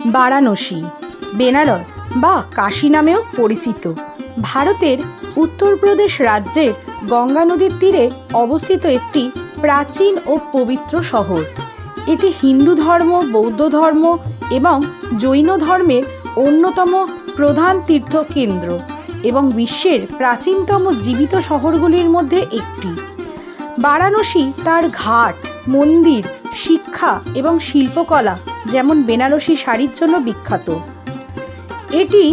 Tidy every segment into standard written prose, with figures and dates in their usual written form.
বারাণসী, বেনারস বা কাশী নামেও পরিচিত, ভারতের উত্তরপ্রদেশ রাজ্যের গঙ্গা নদীর তীরে অবস্থিত একটি প্রাচীন ও পবিত্র শহর। এটি হিন্দু ধর্ম, বৌদ্ধ ধর্ম এবং জৈন ধর্মের অন্যতম প্রধান তীর্থকেন্দ্র এবং বিশ্বের প্রাচীনতম জীবিত শহরগুলির মধ্যে একটি। বারাণসী তার ঘাট, মন্দির, শিক্ষা এবং শিল্পকলা যেমন বেনারসি শাড়ির জন্য বিখ্যাত। এটি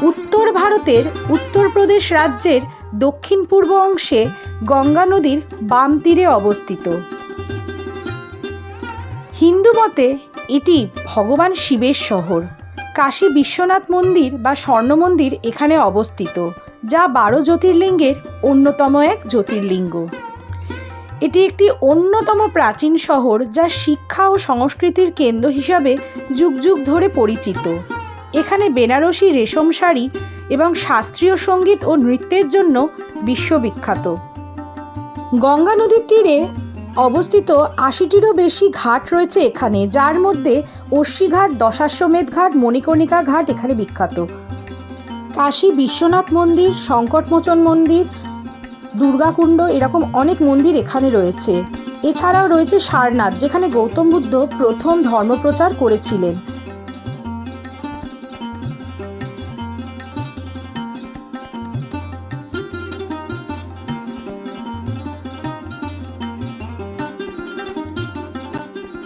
উত্তর ভারতের উত্তরপ্রদেশ রাজ্যের দক্ষিণ পূর্ব অংশে গঙ্গা নদীর বাম তীরে অবস্থিত। হিন্দু মতে এটি ভগবান শিবের শহর। কাশী বিশ্বনাথ মন্দির বা স্বর্ণ মন্দির এখানে অবস্থিত, যা 12 জ্যোতির্লিঙ্গের অন্যতম এক জ্যোতির্লিঙ্গ। এটি একটি অন্যতম প্রাচীন শহর যা শিক্ষা ও সংস্কৃতির কেন্দ্র হিসাবে যুগ যুগ ধরে পরিচিত। এখানে বেনারসি রেশম শাড়ি এবং শাস্ত্রীয় সঙ্গীত ও নৃত্যের জন্য বিশ্ববিখ্যাত। গঙ্গা নদীর তীরে অবস্থিত 80টিরও বেশি ঘাট রয়েছে এখানে, যার মধ্যে অশ্বীঘাট, দশাশ্বমেধ ঘাট, মণিকর্ণিকা ঘাট এখানে বিখ্যাত। কাশী বিশ্বনাথ মন্দির, সংকটমোচন মন্দির, দুর্গাকুণ্ড এরকম অনেক মন্দির এখানে রয়েছে। এছাড়াও রয়েছে সারনাথ, যেখানে গৌতম বুদ্ধ প্রথম ধর্মপ্রচার করেছিলেন।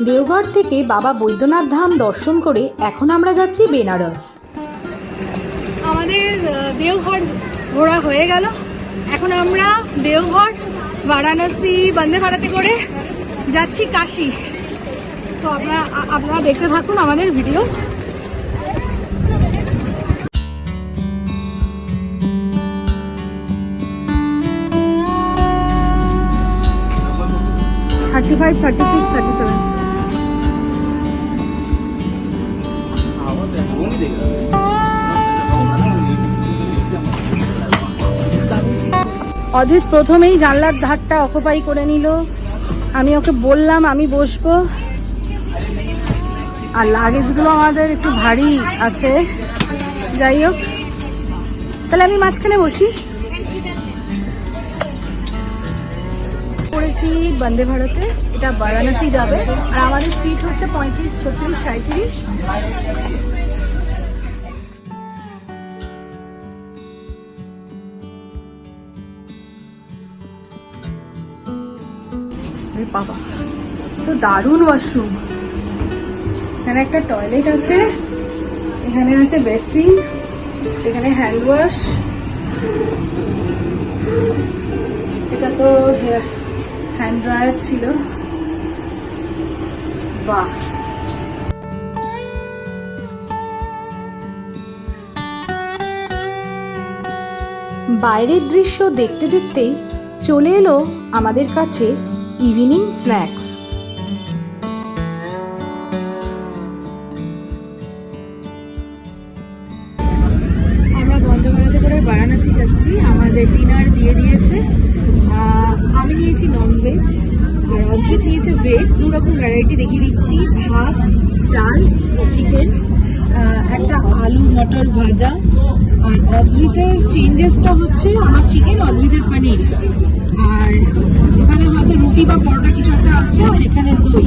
দেওঘর থেকে বাবা বৈদ্যনাথ ধাম দর্শন করে এখন আমরা যাচ্ছি বেনারস। আমাদের দেওঘর ঘোরা হয়ে গেল। এখন আমরা দেওঘর, বারাণসী বন্দে ভারতে করে যাচ্ছি কাশী। তো আপনারা দেখতে থাকুন আমাদের ভিডিও। অদিত প্রথমেই জানলার ধারটা অকুপাই করে নিল। আমি ওকে বললাম আমি বসবো, আর লাগেজগুলো আমাদের একটু ভারী আছে। যাই হোক, তাহলে আমি মাঝখানে বসি। পড়েছি বন্দে ভারতে, এটা বারাণসী যাবে, আর আমাদের সিট হচ্ছে 35, 36, 37। বাবা, তো দারুণ ওয়াশরুম। এখানে একটা টয়লেট আছে, এখানে আছে বেসিন, এখানে হ্যান্ড ওয়াশ। এটা তো হ্যান্ড ড্রায়ার ছিল। বাহ, বাইরের দৃশ্য দেখতে দেখতেই চলে এলো আমাদের কাছে ইভিনিং স্ন্যাক্স। আমরা বন্দে ভারতে করে বারাণসী যাচ্ছি। আমাদের ডিনার দিয়ে দিয়েছে। আমি নিয়েছি ননভেজ আর অদ্রিত নিয়েছে ভেজ। 2 রকম ভ্যারাইটি দেখিয়ে দিচ্ছি। ভাত, ডাল, চিকেন, একটা আলু মটর ভাজা। আর অদ্রিতের চেঞ্জেসটা হচ্ছে আমার চিকেন, অদ্রিতের পনির। আর এখানে হয়তো রুটি বা পরোটা কিছু একটা আছে, আর এখানে দই।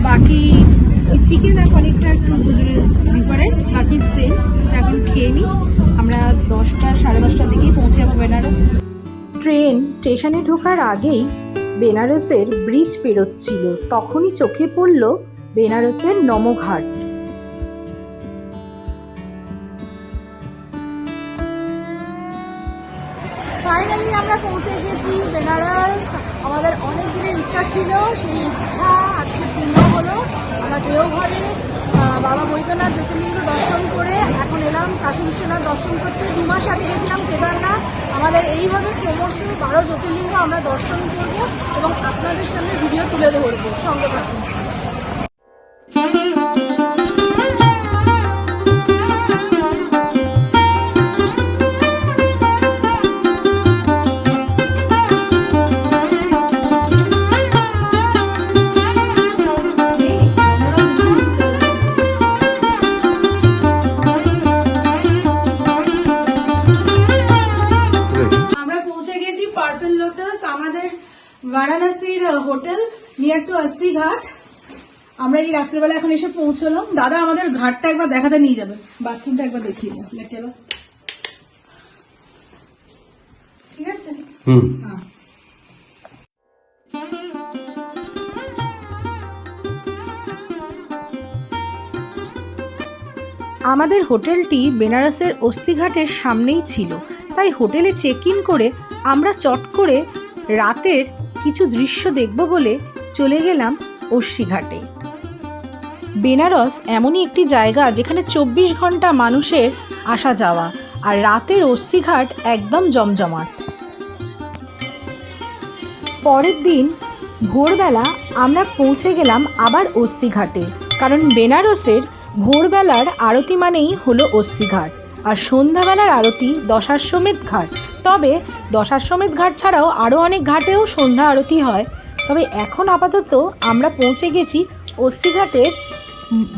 বাকি ওই চিকেন আর পনিরটা একটু ডিফারেন্ট, বাকি সেম। এখন খেয়ে নিই। আমরা 10টা, 10:30টার দিকেই পৌঁছে যাবো বেনারস। ট্রেন স্টেশনে ঢোকার আগেই বেনারসের ব্রিজ পেরোচ্ছিল, তখনই চোখে পড়ল বেনারসের নমঘাট। ফাইনালি আমরা পৌঁছে গেছি বেনারস। আমাদের অনেক দিনের ইচ্ছা ছিল, সেই ইচ্ছা আজকে পূর্ণ হলো। আমরা দেওঘরে বাবা বৈদ্যনাথ জ্যোতির্লিঙ্গ দর্শন করে এখন এলাম কাশী বিশ্বনাথ দর্শন করতে। 2 মাস আগে গেছিলাম কেদারনাথ। আমাদের এইভাবে ক্রমশ 12 জ্যোতির্লিঙ্গ আমরা দর্শন করব এবং আপনাদের সামনে ভিডিও তুলে ধরবো। সঙ্গে থাকুন। হোটেল নিয়ার টু अस्सी ঘাট। আমরা এই রাত্রেবেলা এখন এসে পৌঁছলাম। দাদা আমাদের ঘাটটা একবার দেখাতে নিয়ে যাবে, বাথরুমটা একবার দেখিয়ে দাও। ঠিক আছে। হ্যাঁ। আমাদের হোটেলটি বেনারসের অস্থি ঘাটের সামনেই ছিল, তাই হোটেলে চেক ইন করে আমরা চট করে রাতের কিছু দৃশ্য দেখব বলে চলে গেলাম অস্থি ঘাটে। বেনারস এমনই একটি জায়গা যেখানে 24 ঘন্টা মানুষের আসা যাওয়া, আর রাতের অস্থি ঘাট একদম জমজমাট। পরের দিন ভোরবেলা আমরা পৌঁছে গেলাম আবার অস্থি ঘাটে, কারণ বেনারসের ভোরবেলার আরতি মানেই হলো অস্থি ঘাট, আর সন্ধ্যাবেলার আরতি দশাশ্বমেধ ঘাট। তবে দশাশ্বমেধ ঘাট ছাড়াও আরও অনেক ঘাটেও সন্ধ্যা আরতি হয়। তবে এখন আপাতত আমরা পৌঁছে গেছি অস্থি ঘাটের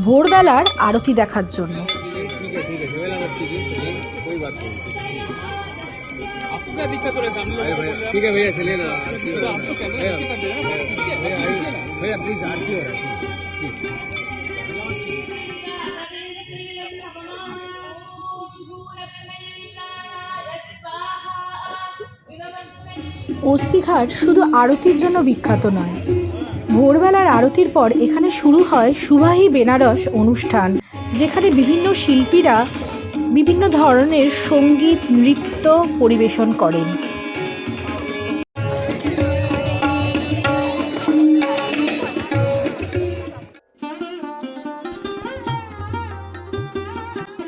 ভোরবেলার আরতি দেখার জন্য। অস্থি ঘাট শুধু আরতির জন্য বিখ্যাত নয়, ভোরবেলার আরতির পর এখানে শুরু হয় সুবাহি বেনারস অনুষ্ঠান, যেখানে বিভিন্ন শিল্পীরা বিভিন্ন ধরনের সঙ্গীত নৃত্য পরিবেশন করেন।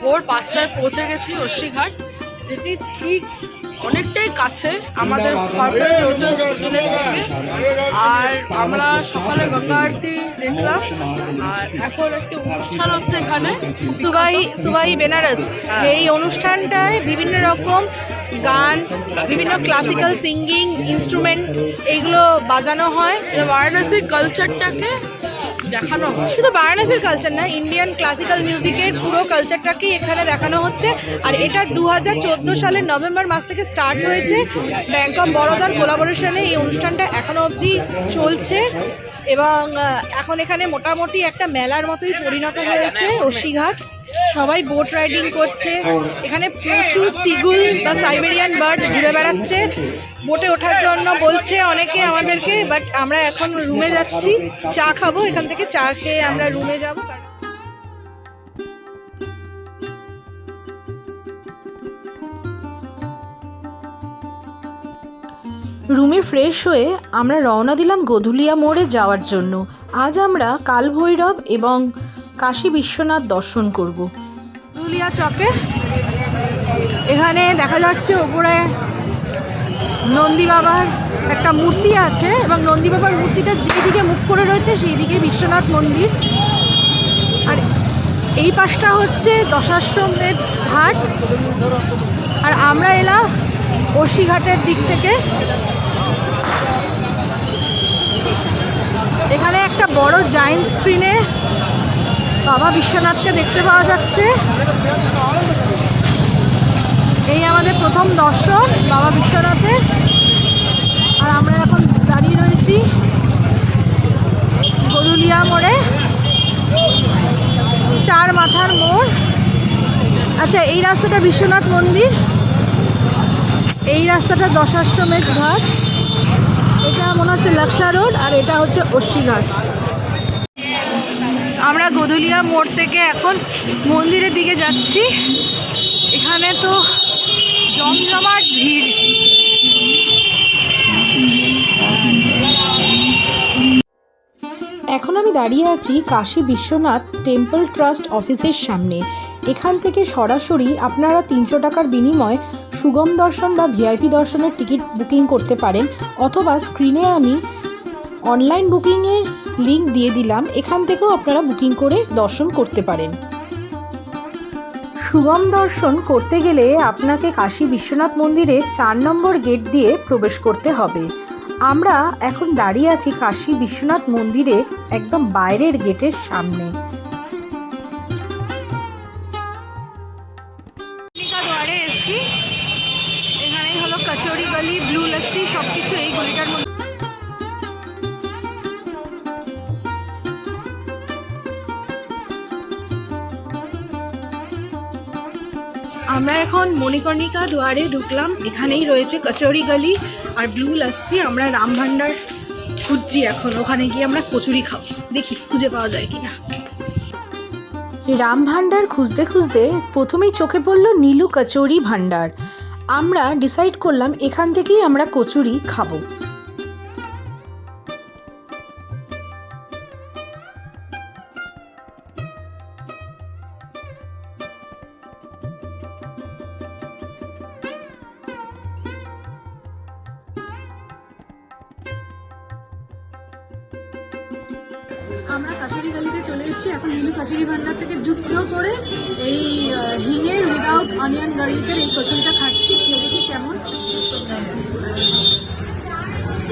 ভোর 5টায় পৌঁছে গেছি অস্থি ঘাট, যেটি ঠিক অনেকটাই কাছে আমাদের কর্পোরেট হোটেলের থেকে। আর আমরা সকালে গঙ্গা আরতি দেখলাম, আর এখন একটি অনুষ্ঠান হচ্ছে এখানে সুবাহি বেনারস। এই অনুষ্ঠানটায় বিভিন্ন রকম গান, বিভিন্ন ক্লাসিক্যাল সিঙ্গিং ইনস্ট্রুমেন্ট এইগুলো বাজানো হয়। বারাণসী কালচারটাকে দেখানো হয়। শুধু বারাণসীর কালচার না, ইন্ডিয়ান ক্লাসিক্যাল মিউজিকের পুরো কালচারটাকেই এখানে দেখানো হচ্ছে। আর এটা 2014 সালের নভেম্বর মাস থেকে স্টার্ট হয়েছে। ব্যাংক অফ বরোদার কোলাবোরেশনে এই অনুষ্ঠানটা এখনো অবধি চলছে, এবং এখন এখানে মোটামুটি একটা মেলার মতোই পরিণত হয়েছে অস্থি ঘাট। সবাই বোট রাইডিং করছে, এখানে প্রচুর সিগুল বা সাইবেরিয়ান বার্ড ঘুরে বেড়াচ্ছে। বোটে ওঠার জন্য বলছে অনেকে আমাদেরকে, বাট আমরা এখন রুমে যাচ্ছি, চা খাবো। এখান থেকে চা খেয়ে আমরা রুমে যাব। রুমে ফ্রেশ হয়ে আমরা রওনা দিলাম গোধুলিয়া মোড়ে যাওয়ার জন্য। আজ আমরা কাল ভৈরব এবং কাশী বিশ্বনাথ দর্শন করব। গোধুলিয়া চকে এখানে দেখা যাচ্ছে ওপরে নন্দী বাবার একটা মূর্তি আছে, এবং নন্দী বাবার মূর্তিটা যেদিকে মুখ করে রয়েছে সেই দিকে বিশ্বনাথ মন্দির। আর এই পাশটা হচ্ছে দশাশ্বমেধ ঘাট, আর আমরা এলাম অস্থি ঘাটের দিক থেকে। এখানে একটা বড় জায়েন্ট স্ক্রিনে বাবা বিশ্বনাথকে দেখতে পাওয়া যাচ্ছে। এই আমাদের প্রথম দর্শন বাবা বিশ্বনাথের। আর আমরা এখন দাঁড়িয়ে রয়েছি গোধুলিয়া মোড়ে, চার মাথার মোড়। আচ্ছা, এই রাস্তাটা বিশ্বনাথ মন্দির, এই রাস্তাটা দশাশ্বমেধ ঘাট, এটা মনে হচ্ছে লাক্সা রোড, আর এটা হচ্ছে অস্থি ঘাট। আমরা গোধুলিয়া মোড় থেকে এখন মন্দিরের দিকে যাচ্ছি। এখানে তো জমজমাট ভিড়। এখন আমি দাঁড়িয়ে আছি কাশী বিশ্বনাথ টেম্পল ট্রাস্ট অফিসের সামনে। এখান থেকে সরাসরি আপনারা 300 টাকার বিনিময়ে সুগম দর্শন বা ভিআইপি দর্শনের টিকিট বুকিং করতে পারেন, অথবা স্ক্রিনে আমি অনলাইন বুকিংয়ের লিঙ্ক দিয়ে দিলাম, এখান থেকেও আপনারা বুকিং করে দর্শন করতে পারেন। সুগম দর্শন করতে গেলে আপনাকে কাশী বিশ্বনাথ মন্দিরে 4 নম্বর গেট দিয়ে প্রবেশ করতে হবে। আমরা এখন দাঁড়িয়ে আছি কাশী বিশ্বনাথ মন্দিরে একদম বাইরের গেটের সামনে। দ্বারে এসছি, এখানেই হলো কচুরি গলি, ব্লু লস্যি, সব কিছু এই গলিটার মধ্যে। আমরা এখন মণিকর্ণিকা দুয়ারে ঢুকলাম। এখানেই রয়েছে কচুরি গলি আর ব্লু লস্যি। আমরা রাম ভান্ডার খুঁজছি এখন, ওখানে গিয়ে আমরা কচুরি খাবো, দেখি খুঁজে পাওয়া যায় কিনা। রাম ভান্ডার খুঁজতে খুঁজতে প্রথমেই চোখে পড়ল নীলু কচুরি ভান্ডার। আমরা ডিসাইড করলাম এখান থেকেই আমরা কচুরি খাবো। আমরা কাছারি গালিতে চলে এসেছি। এখন নীলু কাছারি ভান্ডার থেকে যুক্ত করে এই হিঙের উইদাউট অনিয়ন গার্লিকের এই কচুরিটা খাচ্ছি। খেয়ে দেখি কেমন।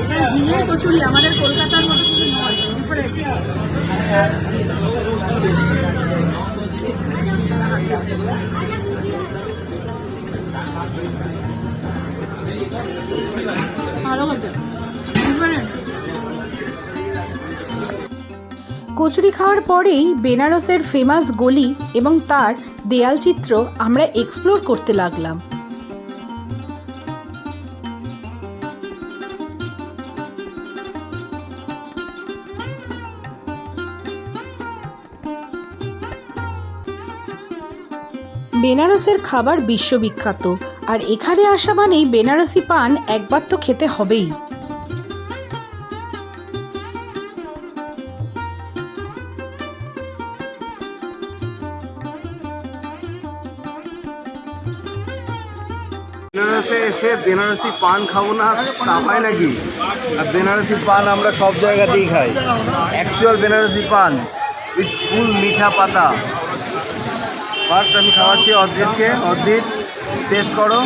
এটা হিঙের কচুরি, আমাদের কলকাতার মতো কিছু নয়, ডিফারেন্ট। ভালো হতো, ডিফারেন্ট। কচুরি খাওয়ার পরেই বেনারসের ফেমাস গলি এবং তার দেয়ালচিত্র আমরা এক্সপ্লোর করতে লাগলাম। বেনারসের খাবার বিশ্ববিখ্যাত, আর এখানে আসা মানেই বেনারসি পান একবার তো খেতে হবেই। বেনারসে এসে বেনারসি পান খাবো না তা হয় নাকি? আর বেনারসি পান আমরা সব জায়গাতেই খাই। অ্যাকচুয়াল বেনারসি পান উইথ ফুল মিঠা পাতা। ফার্স্ট আমি খাওয়াচ্ছি অদ্রিতকে। অদ্রিত, টেস্ট করো।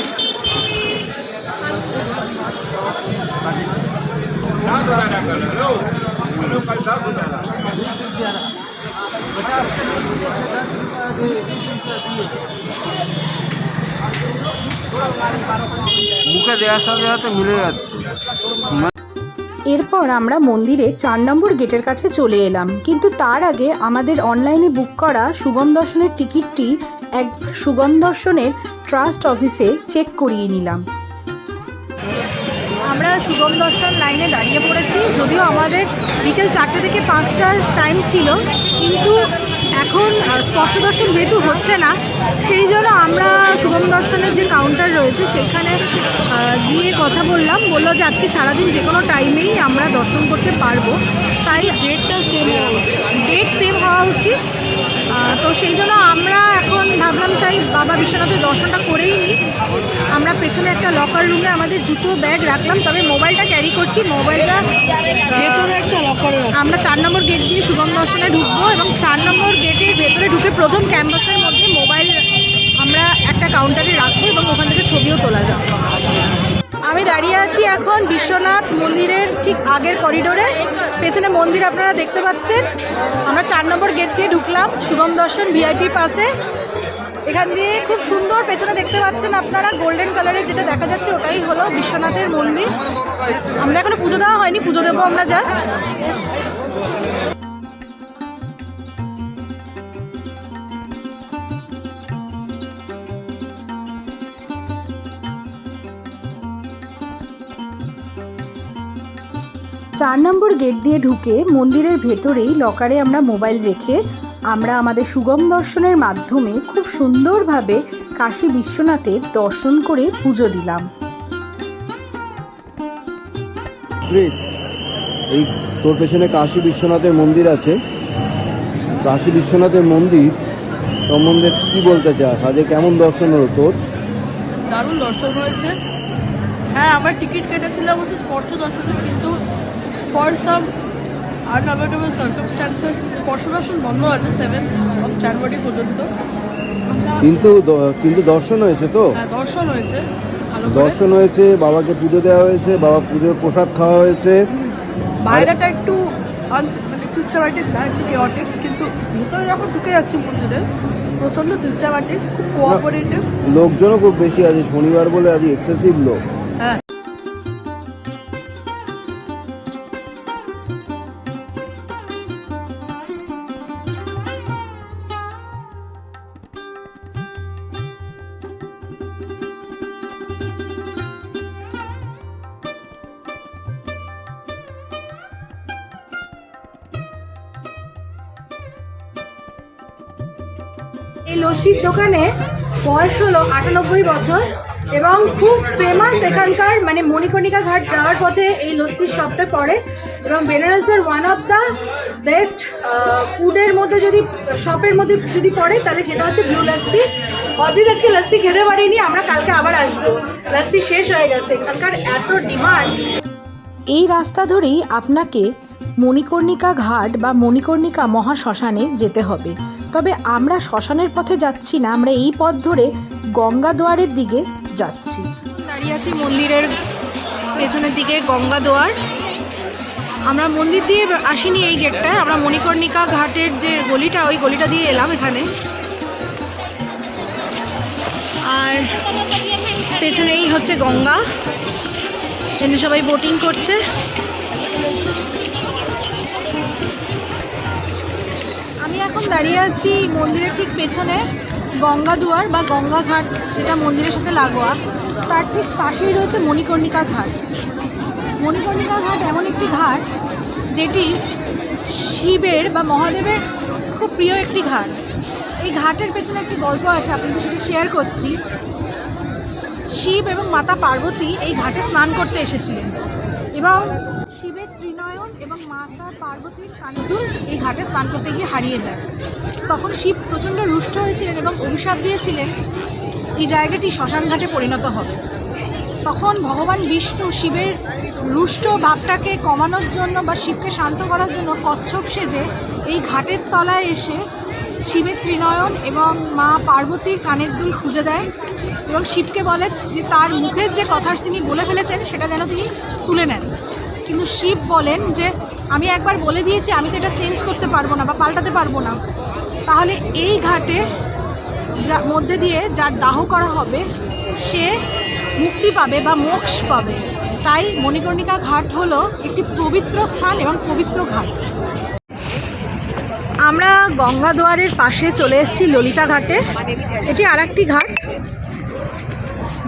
মুখে দেওয়ার সাথে সাথে মিলে যাচ্ছে। এরপর আমরা মন্দিরে 4 নম্বর গেটের কাছে চলে এলাম, কিন্তু তার আগে আমাদের অনলাইনে বুক করা শুভম দর্শনের টিকিটটি এক শুভম দর্শনের ট্রাস্ট অফিসে চেক করিয়ে নিলাম। আমরা শুভম দর্শন লাইনে দাঁড়িয়ে পড়েছি। যদিও আমাদের বিকেল 4টে থেকে 5টার টাইম ছিল, কিন্তু এখন স্পর্শ দর্শন যেহেতু হচ্ছে না, সেই জন্য আমরা শুভম দর্শনের যে কাউন্টার রয়েছে সেখানে গিয়ে কথা বললাম। বললো যে আজকে সারাদিন যে কোনো টাইমেই আমরা দর্শন করতে পারবো, তাই ডেট সেম হওয়া উচিত। তো সেই জন্য আমরা এখন ভাবলাম তাই বাবা বিশ্বনাথের দর্শনটা করেই নিই। আমরা পেছনে একটা লকার রুমে আমাদের জুতো ব্যাগ রাখলাম, তবে মোবাইলটা ক্যারি করছি। মোবাইলটা ভেতরে একটা লকারে আমরা 4 নম্বর গেট দিয়ে শুভম দর্শনে ঢুকবো এবং 4 নম্বর গেটের ভেতরে ঢুকে প্রথম ক্যাম্পাসের মধ্যে মোবাইল আমরা একটা কাউন্টারে রাখবো এবং ওখান থেকে ছবিও তোলা যাবে। আমি দাঁড়িয়ে আছি এখন বিশ্বনাথ মন্দিরের ঠিক আগের করিডোরে। পেছনে মন্দির আপনারা দেখতে পাচ্ছেন। আমরা 4 নম্বর গেট দিয়ে ঢুকলাম শুভম দর্শন ভিআইপি পাসে। এখান দিয়ে খুব সুন্দর পেছনে দেখতে পাচ্ছেন আপনারা, গোল্ডেন কালারের যেটা দেখা যাচ্ছে ওটাই হলো বিশ্বনাথের মন্দির। আমরা এখনো পুজো দেওয়া হয়নি, পুজো দেবো আমরা জাস্ট। চার নম্বর গেট দিয়ে ঢুকে মন্দিরের ভেতরেই লকারে আমরা মোবাইল রেখে আমরা আমাদের সুগম দর্শনের মাধ্যমে খুব সুন্দরভাবে কাশী বিশ্বনাথের দর্শন করে পুজো দিলাম। এই তোর পেছনে কাশী বিশ্বনাথের মন্দির আছে। কাশী বিশ্বনাথের মন্দির সম্বন্ধে কি বলতে চাস? আজকে কেমন দর্শন হলো তোর? দারুণ দর্শন হয়েছে। হ্যাঁ, আমরা টিকিট কেটেছিলাম হচ্ছে স্পর্শ দর্শনের, কিন্তু ফর সাম আনঅ্যাভয়েডেবল সার্কামস্ট্যান্সেস স্পর্শ দর্শন বন্ধ আছে 7 জানুয়ারি পর্যন্ত। কিন্তু দর্শন হয়েছে তো? হ্যাঁ, দর্শন হয়েছে, ভালো করে দর্শন হয়েছে, বাবাকে পুজো দেওয়া হয়েছে, বাবা পুজোর প্রসাদ খাওয়া হয়েছে। বাইরেটা একটু মানে সিস্টেম্যাটিক না, একটু কেওয়াটিক, কিন্তু ভিতরে যখন ঢুকে যাচ্ছি মন্দিরে প্রচণ্ড সিস্টেম্যাটিক, খুব কোঅপারেটিভ। লোকজনও খুব বেশি আছে, শনিবার বলে আজ এক্সেসিভ লোক। হ্যাঁ, এই লস্যির দোকানে বয়স হলো 98 বছর এবং খুব ফেমাস এখানকার, মানে মণিকর্ণিকা ঘাট যাওয়ার পথে এই লস্যির শপটা পড়ে এবং বেনারসের ওয়ান অফ দ্য বেস্ট ফুডের মধ্যে যদি শপের মধ্যে যদি পড়ে তাহলে সেটা হচ্ছে ব্লু লস্যি। অদ্রিত আজকে লস্যি খেতে পারিনি, আমরা কালকে আবার আসবো, লস্যি শেষ হয়ে গেছে, এখানকার এত ডিমান্ড। এই রাস্তা ধরেই আপনাকে মণিকর্ণিকা ঘাট বা মণিকর্ণিকা মহাশ্মশানে যেতে হবে। তবে আমরা শ্মশানের পথে যাচ্ছি না, আমরা এই পথ ধরে গঙ্গা দুয়ারের দিকে যাচ্ছি। দাঁড়িয়ে আছি মন্দিরের পেছনের দিকে, গঙ্গা দুয়ার। আমরা মন্দির দিয়ে আসিনি এই গেটটায়, আমরা মণিকর্ণিকা ঘাটের যে গলিটা ওই গলিটা দিয়ে এলাম এখানে। আর পেছনেই হচ্ছে গঙ্গা, এখানে সবাই বোটিং করছে। আমি এখন দাঁড়িয়ে আছি মন্দিরের ঠিক পেছনে গঙ্গা দুয়ার বা গঙ্গা ঘাট, যেটা মন্দিরের সাথে লাগোয়া, তার ঠিক পাশেই রয়েছে মণিকর্ণিকা ঘাট। মণিকর্ণিকা ঘাট এমন একটি ঘাট যেটি শিবের বা মহাদেবের খুব প্রিয় একটি ঘাট। এই ঘাটের পেছনে একটি গল্প আছে, আপনাদের সেটা শেয়ার করছি। শিব এবং মাতা পার্বতী এই ঘাটে স্নান করতে এসেছিলেন এবং শিবের ত্রিনয়ন এবং মাতা পার্বতীর কানেদুল এই ঘাটে স্নান করতে গিয়ে হারিয়ে যায়। তখন শিব প্রচণ্ড রুষ্ট হয়েছিলেন এবং অভিশাপ দিয়েছিলেন এই জায়গাটি শ্মশান ঘাটে পরিণত হবে। তখন ভগবান বিষ্ণু শিবের রুষ্ট ভাবটাকে কমানোর জন্য বা শিবকে শান্ত করার জন্য কচ্ছপ সেজে এই ঘাটের তলায় এসে শিবের ত্রিনয়ন এবং মা পার্বতীর কানের দুল খুঁজে দেয় এবং শিবকে বলে যে তার মুখের যে কথা তিনি বলে ফেলেছেন সেটা যেন তিনি তুলে নেন। কিন্তু শিব বলেন যে আমি একবার বলে দিয়েছি, আমি তো এটা চেঞ্জ করতে পারবো না বা পাল্টাতে পারবো না। তাহলে এই ঘাটে যা মধ্যে দিয়ে যার দাহ করা হবে সে মুক্তি পাবে বা মোক্ষ পাবে। তাই মণিকর্ণিকা ঘাট হলো একটি পবিত্র স্থান এবং পবিত্র ঘাট। আমরা গঙ্গা দুয়ারের পাশে চলে এসেছি ললিতা ঘাটে। এটি আর একটি ঘাট।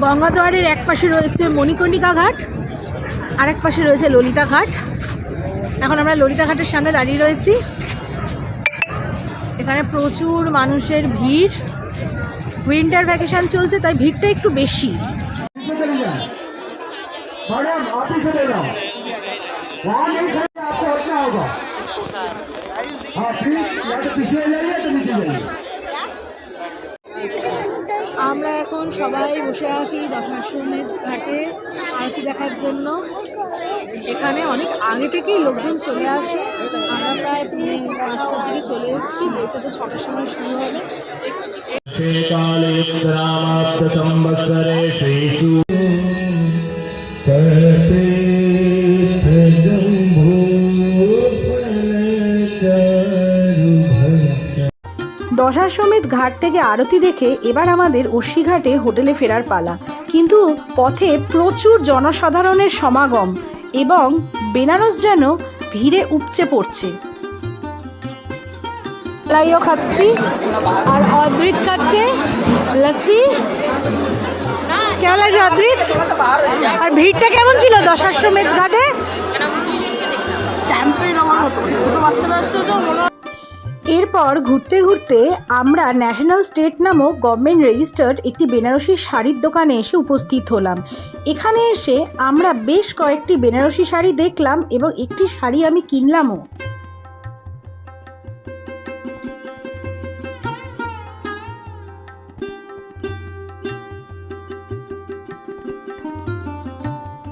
গঙ্গা দুয়ারের এক পাশে রয়েছে মণিকর্ণিকা ঘাট, আর এক পাশে রয়েছে ললিতা ঘাট। এখন আমরা ললিতা ঘাটের সামনে দাঁড়িয়ে রয়েছি। এখানে প্রচুর মানুষের ভিড়, উইন্টার ভ্যাকেশন চলছে তাই ভিড়টা একটু বেশি। আমরা এখন সবাই বসে আছি দশাশ্বমেধ ঘাটে আরতি দেখার জন্য। এখানে অনেক আগে থেকেই লোকজন চলে আসে। আমরা প্রায় 5টার দিকে চলে এসেছি, বলছে তো 6টার সময় শুরু হবে। দশাশ্বমেধ ঘাট থেকে আরতি দেখে এবার আমাদের অস্সিঘাটে হোটেলে ফেরার পালা। কিন্তু পথে প্রচুর জনসাধারণের সমাগম এবং বেনারস যেন ভিড়ে উপচে পড়ছে। লাইও খাচ্ছি আর অদ্রিত খাচ্ছে লস্যি। কেমন লাগছে অদ্রিত? আর ভিড়টা কেমন ছিল দশাশ্বমেধ ঘাটে? এরপর ঘুরতে ঘুরতে আমরা ন্যাশনাল স্টেট নামক গভর্নমেন্ট রেজিস্টার্ড একটি বেনারসি শাড়ির দোকানে এসে উপস্থিত হলাম। এখানে এসে আমরা বেশ কয়েকটি বেনারসি শাড়ি দেখলাম এবং একটি শাড়ি আমি কিনলামও।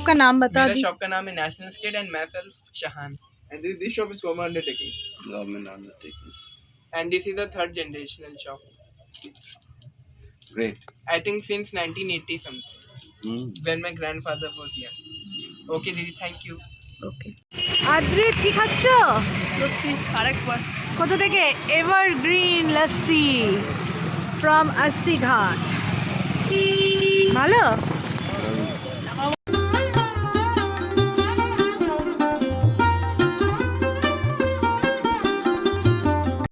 का नाम बता मेरा दी। शॉप का नाम है national state and my self Shahan And this shop is government undertaking. Government undertaking. and this is the third generational shop. Great. I think since 1980 something when my grandfather was young. Okay Didi, thank you. ওকে। অদ্রিত কি খাচ্ছ? লস্যি আরেকবার। কোথা থেকে? Evergreen lassi from আস্সি ঘাট। ভালো?